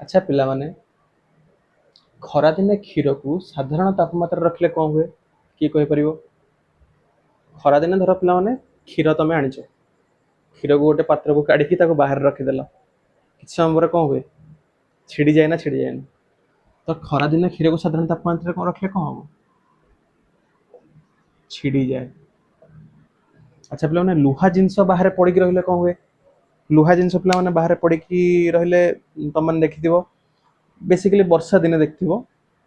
अच्छा पिला माने खरा दिने क्षीर को साधारण तापमात्रा रखले कौन हुए किए कहि परिबो। खरा दिने धर पिला माने क्षीर तमे आनिଛ क्षीर को गोटे पात्र को काढ़ी ताको बाहर रखिदेल किछ समय पर कौन हुए छिड़ी जाए ना छिड़ी जाए तो खरा दिने क्षीर को साधारण तापमात्रा कौन रखले कौन हम छिड़ी जाए। अच्छा पिला माने लुहा जिनस बाहर पड़िक रहिले कौन हुए लुहा जिनस पिला माने बाहर पड़िक रहिले तुम मैंने देखिथिबो बेसिकली वर्षा दिने देखिथिबो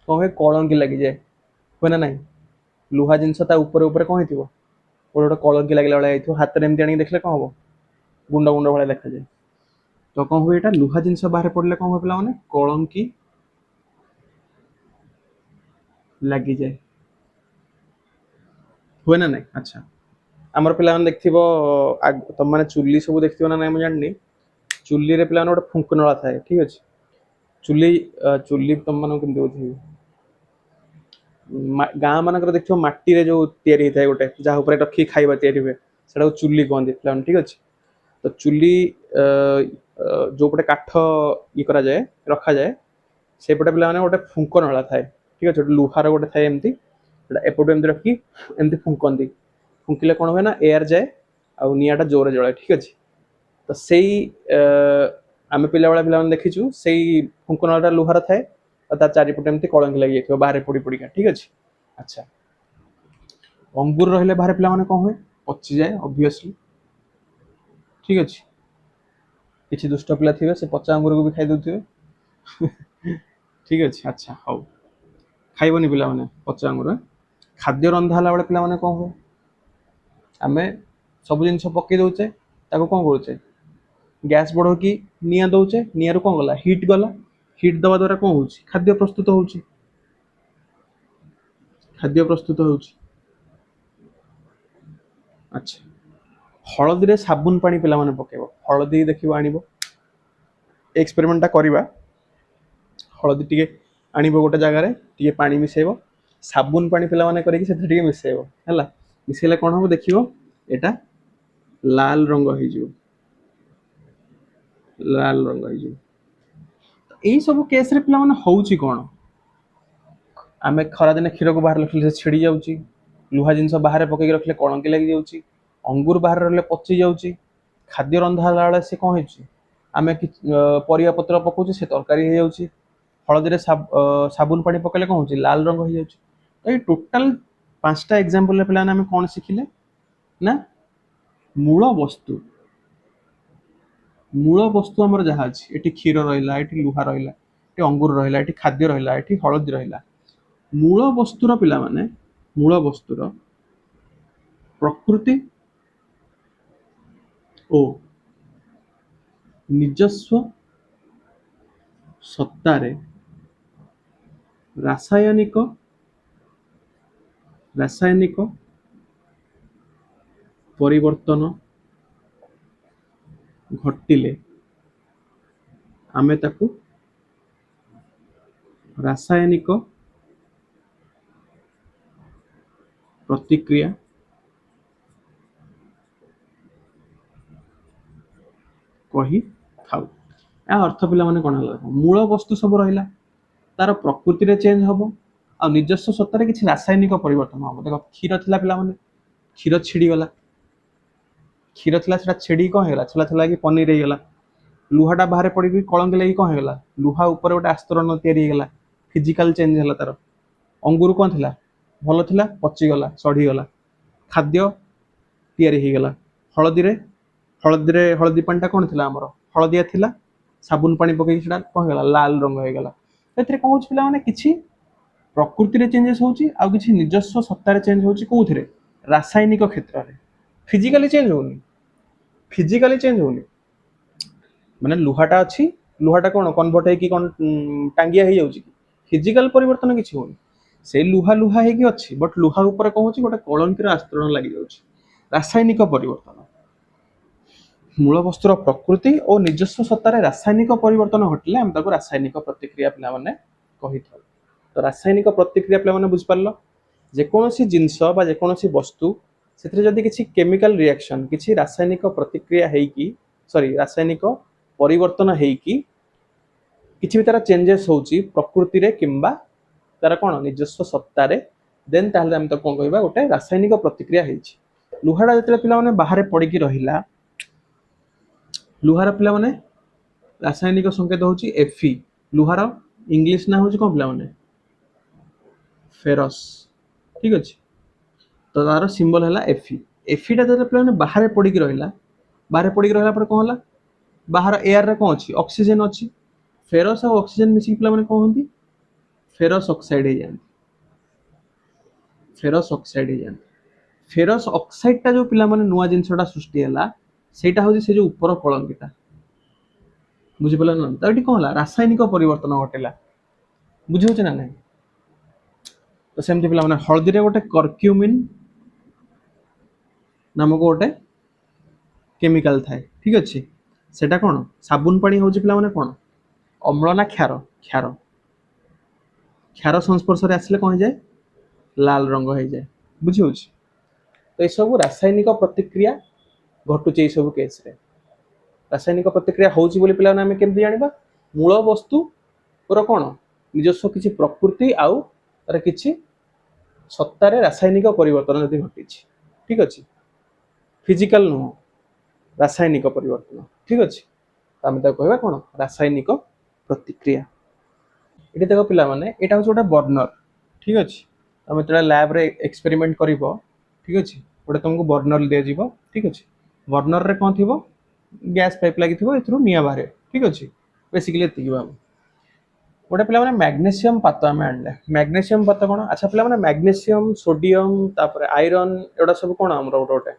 कौन हुए कलंकी लगी जाए हुए ना नहीं लुहा जिनस ता ऊपर ऊपर कौन हेतिबो गोटे गोटे कलंकी लागला वाला हेतिबो हाथ रे एमती आनी देखले कौन हम गुंड गुंड भाई देखा जाए तो कौन हुए एटा लुहा जिनस बाहर पड़ले कौन हुए पिला माने कलंकी लगी जाए हुए ना नहीं। अच्छा आमर पिला माने देखिथिबो तुम माने चुल्ली सब देखिथिबो ना नहीं मैं जाननी चुल्ली रे पिला माने गोटे फुंकनळा थाए ठीक अछि चुल्ली चुल्ली तुम माने केमती होथि गाँ मानकर देखियो माटी रे जो तैयारी होता है गोटे जहाँ ऊपर रखी खाଇବା तैयारी हुए सेटा चुल्ली कहते पिला ठीक अच्छे तो चुल्ली जो पटे काठ ये करा जाए रखा जाए से पटे पिला माने गोटे फुंक नळा थाए ठीक अच्छे लुहार गोटे थाए एमती एपटू एमती रखी एमती फुंकती फुंकिले कौन हुए ना एयर जाए आ निआटा जोरे जलाए ठीक अच्छे तो सेई आम पिला बेला पिला देखीचु से फुंक नळाटा लुहार थाए और तार चारिपटे एमती कलंकी लगी जाइथिबो बाहर पड़ी पड़िका ठीक अच्छे। अच्छा अंगूर रहिले बाहर पिला माने कौन हुए पची जाए ऑब्वियसली ठीक अच्छे किसी दुष्ट पिला थे से पचा अंगूर को भी खाई दउथिबे ठीक अच्छे। अच्छा हौ खाइबनी पिला माने पचा अंगूर खाद्य रंधा होला बेले पिला माने कौन हुए आमे सब जिन पकई दौचे ताको कौन करुचे गैस बढ़ो कि निआं दौचे निआं रू कौन गला हिट दवा द्वारा कौन होची खाद्य प्रस्तुत होची खाद्य प्रस्तुत होची। अच्छा हलदी रे साबुन पानी पिला माने पकेबो हलदी देखिबो आनिबो एक्सपेरिमेंट टा करिबा हलदी टिके आनिबो गोटे जगह रे टिके पानी मिसेबो साबुन पानी पिला माने करिकि सेथे टिके मिसेबो हैला मिसेले कोन हो देखिबो एटा लाल रंग होई जिवो लाल रंग होई जिवो एई सब केस रे पिला माने होउची कोन आमे खरा दिने क्षीर को बाहर रखले से छिड़ी जाउची लुहा जिनस बाहर पकई रखले कलंकी लगी जाउची अंगूर बाहर रहले पची जाउची खाद्य रंधा लाळे से कोन हेची आमे परिया पत्र पकाउची से तरकारी हे जाउची हलदी रे साबुन पानी पकले कोन होची लाल रंग हो जाउची तो ये टोटल पांचटा एग्जांपल रे पिला आमे कोन सिखिले ना मूल वस्तु आमर जहाँ अच्छी एटी क्षीर रहा एटी लुहा रहा एटी अंगूर रहा एटी खाद्य रहा एटी हलदी रहा मूल वस्तुर पिला माने मूल वस्तुर प्रकृति ओ निजस्व सत्तारे रासायनिक रासायनिक परिवर्तन घटिले आमे ताकू रासायनिक प्रतिक्रिया कही थाउ या अर्थ पिला माने कोन हला मूल वस्तु सब रहिला तार प्रकृति रे चेंज हबो आ निजस्व सत्तारे किछि रासायनिक परिवर्तन हबो देखो क्षीर थिला पिला माने क्षीर छिड़ी गला क्षीर थिला सेटा छिड़ी कोन हेला छला छला कि पनीर हे गला लुहाटा बाहर पड़ी कलंक लगी कौन होगा लुहा ऊपर गोटे आस्तरण या फिजिकाल चेंज है तार अंगूर कौन थी भल था पचिगला सढ़ीगला खाद्य या हलदी हलदी हलदी पानी कौन थी आमर हलदिया थिला साबुन पानी पकई कौन होगा लाल रंग होगा तो कौन पे मैंने कि प्रकृति चेंजेस होची निजस्व सत्तार चेंज होची कौन रासायनिक क्षेत्र में फिजिकाली चेंज होनी फिजिकाली चेंज होनी माने लुहाटा अच्छी लुहाटा कौन कन्वर्ट है टांगिया हो जाऊँ फिजिकाल परिवर्तन किसी होनी से लुहा लुहा है अच्छी बट लुहा ऊपर कौन हो गोटे कलंकीर आस्तरण लगी जाऊँ रासायनिक परिवर्तन मूल वस्तुर प्रकृति और निजस्व सत्तार रासायनिक परिवर्तन घटिले आम रासायनिक प्रतिक्रिया पिला माने कही था तो रासायनिक प्रतिक्रिया पिला माने बुझिपारल जेकोसी जिनस बा जेकोसी वस्तु से जदि किसी केमिकल रिएक्शन किसी रासायनिक प्रतिक्रिया है कि सॉरी रासायनिक परिवर्तन है कि किछि भी तार चेंजेस होउची प्रकृति रे किंबा तार कोन निजस्व सत्ता रे देन ताहले हम तो कोन कहबा गोटे रासायनिक प्रतिक्रिया हेछि लुहाडा जतले पिला माने बाहर पड़ी की रहिला लुहार पिला माने रासायनिक संकेत होउची Fe लुहार इंग्लिश ना होउची कोन पिला माने फेरस ठीक अछि तो तार सिंबल हैला Fe टा जतले पिला माने बाहर पड़ी की रहिला बाहर पड़ी की रहिला पर कोन होला बाहर एयर रे कोन अछि ऑक्सीजन अछि फेरस और ऑक्सीजन मिसी पिला माने कोन होंदी फेरस ऑक्साइड हे जान फेरस ऑक्साइड हे जान फेरस ऑक्साइड टा जो पिला माने नुवा जिंसटा सृष्टि हैला सेटा होची से जो ऊपर कलंकिता बुझि पला न त एटी कोन होला रासायनिक परिवर्तन घटेला बुझि होछ ना नै तो सेमति पिला माने हळदी रे गोटे कर्क्यूमिन नामक गोटे केमिकल थाए ठीक अछि सेटा कोन साबुन पानी होची पिला माने कोन अम्ल ना क्षार क्षार क्षार संस्पर्श रे आसले कोन जाय लाल रंग हो जाए बुझी होछ तो ये सब रासायनिक प्रतिक्रिया घटुचे ये सब केस रे रासायनिक प्रतिक्रिया होउची बोली पिला हम केमति जानिबा मूल वस्तु पर कोन निजस्व किछि प्रकृति आउ तार किछि सत्ता रे रासायनिक परिवर्तन जदि घटिछि ठीक अछि फिजिकल नो रासायनिक परिवर्तन ठीक अछि हम त कहबा कोन रासायनिक प्रतिक्रिया एटी देखो पिला माने एटा होछ गोटे बर्नर ठीक अछि तुम जो लैब रे एक्सपेरिमेंट करिवो ठीक अछि गोटे तुमको बर्नर दिया जीवो ठीक अछि बर्नर रे कोन थिवो गैस पाइप लागि थिवो एथरो निया बाहर ठीक अछि बेसिकली एतिकी बाबू गोटे पिला माने मैग्नीशियम पात हम आनले मैग्नीशियम पात कोन अच्छा पिला माने मैग्नीशियम सोडियम तापर आयरन एडा सब कोन हमर गोटे गोटे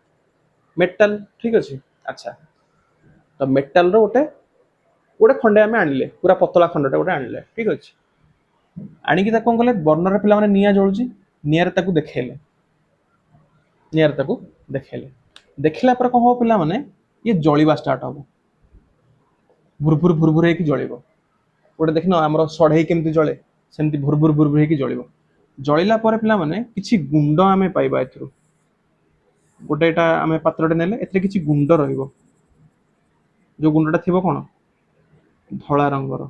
मेटल ठीक अछि अच्छा तो मेटल रो गोटे गोटे खंडे हम आनले पूरा पतला खंडटा गोटे आनले ठीक अछि आनिकी ताको कले बर्नर पिला माने निया जळुची निया रे ताको देखेले निया रे ताको देखेले देखला पर कोन हो पिला माने ये जळिबा स्टार्ट हो भुरभुर भुरभुर हे की जळिबो गोटे देखिनो हमरो सढेई केमति जळे सेमति भुरभुर भुरभुर हे की जळिबो जळिला पर पिला माने किछि गुंड आमे पाइबा एथरो गोटे एटा आमे पात्रटे नेले एथरे किछि गुंड रहिबो जो गुंडटा थिबो कोन धळा रंगर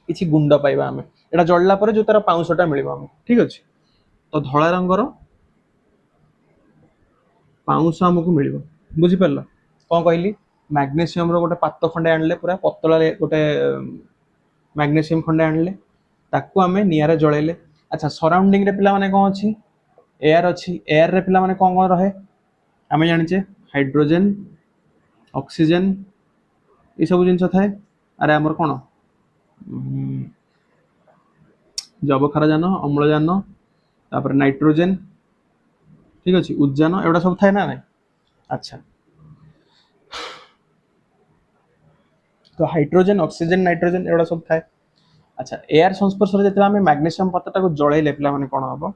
किछि गुंड पाइबा आमे एटा जळला पर जो तार पाउंसटा मिलिबो आमे ठीक अछि तो धळा रंगर पाउंस हमकु मिलिबो बुझि परला कोन कहली मैग्नीशियम रो गोटे पात खंडे आनले पूरा पतला गोटे मैग्नीशियम खंडे आनले ताकू आमे निया रे जळेले अच्छा सराउंडिंग रे पिला माने कोन अछि एयर रे पिला माने कोन कोन रहे आमे जानि छे हाइड्रोजन ऑक्सीजन ई सब जिंस थाए अरे हमर कोन जबखारजान अम्लजान तापर नाइट्रोजन ठीक अछि उद्जान एडा सब थाए ना नै अच्छा तो हाइड्रोजन ऑक्सीजन नाइट्रोजन एडा सब थाए अच्छा एयर संस्पर्श रे जेतला हम मैग्नीशियम पत्ता को जळैले पिला माने कोन हबो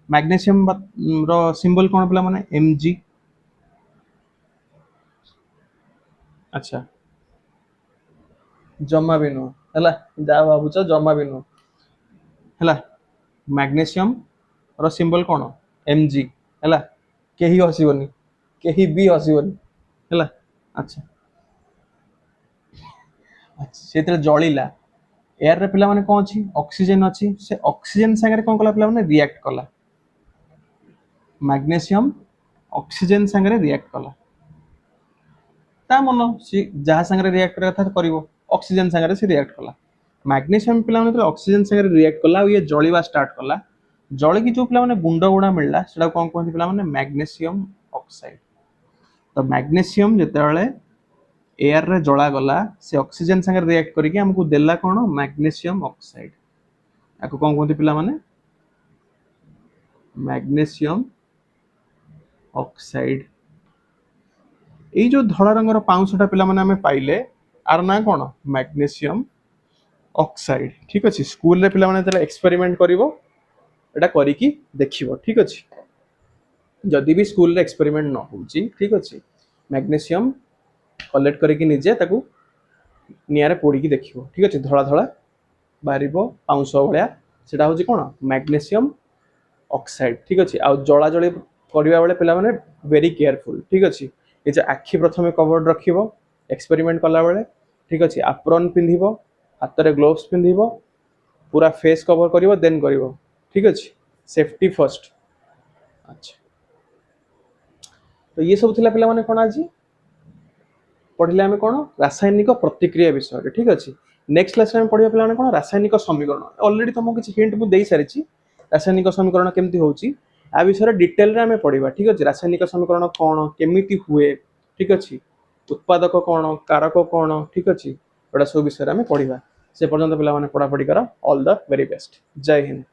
मैग्नीशियम रो सिंबल कोन पिला माने Mg अच्छा जम्मा बिनु हला जा बाबूच जम्मा बिनु हला मैग्नीशियम रो सिंबल कोन Mg हला केही हसिबोनी केही भी हसिबोनी हला अच्छा अच्छा सेतरे जळिला एयर रे पिला माने कोन अछि ऑक्सीजन अछि से ऑक्सीजन संगे कोन कला पिला माने रिएक्ट कला मैग्नीशियम ऑक्सीजन संगे रिएक्ट कला ता मनो से जहा संगे रिएक्ट करे था करिवो ऑक्सीजन संगे से रिएक्ट कला मैग्नीशियम पिला माने ऑक्सीजन संगे रिएक्ट कला ये जळिबा स्टार्ट कला जळि की जो पिला माने गुंड गुडा मिलला सेडा कोन कोन पिला माने मैग्नीशियम ऑक्साइड तो मैग्नीशियम जेतेबेले एयर रे जळा गला से ऑक्सीजन संगे रिएक्ट करिके हमकु देला कोन मैग्नीशियम ऑक्साइड आको कोन कोन पिला माने मैग्नीशियम ऑक्साइड ए जो धळा रंगर पाउंसटा पिला माने हमें पाइले आर ना कोन मैग्नीशियम ऑक्साइड ठीक अछि स्कूल रे पिला माने तला एक्सपेरिमेंट करिवो एटा करिकी देखिवो ठीक अछि जदि भी स्कूल रे एक्सपेरिमेंट न होउची ठीक अछि मैग्नीशियम कलेक्ट करिकी निजे ताकू निया रे पोडी की देखिवो ठीक अछि धळा धळा बारिबो पाउंस भलिया सेटा होची कोन मैग्नीशियम ऑक्साइड ठीक अछि आ जळा जळी करिवा बेले पिला माने वेरी केयरफुल ठीक अछि ए जे आखि प्रथमे कवर्ड रखिवो एक्सपेरिमेंट कला बेले ठीक अच्छे एप्रन पिंधिबो हाथ रे ग्लोव्स पिंधिबो पूरा फेस कवर करिवो देन करिवो ठीक अच्छे सेफ्टी फर्स्ट। अच्छा तो ये सब थिला पिला माने कोन आज पढ़िले आम कौन रासायनिक प्रतिक्रिया विषय ठीक अच्छे नेक्स्ट क्लास में पढ़िया पे कौन रासायनिक समीकरण ऑलरेडी तुमको किसी हिंट मुझे दे सारी रासायनिक समीकरण केमती होची आ विषय डिटेल रे आम पढ़ा ठीक अच्छे रासायनिक समीकरण कौन केमिति हुए ठीक अच्छे उत्पादक कौन कारक कौन ठीक अच्छे एटा सब विषय आम पढ़ा से पर्यंत पे पढ़ापढ़ी कर ऑल द वेरी बेस्ट जय हिंद।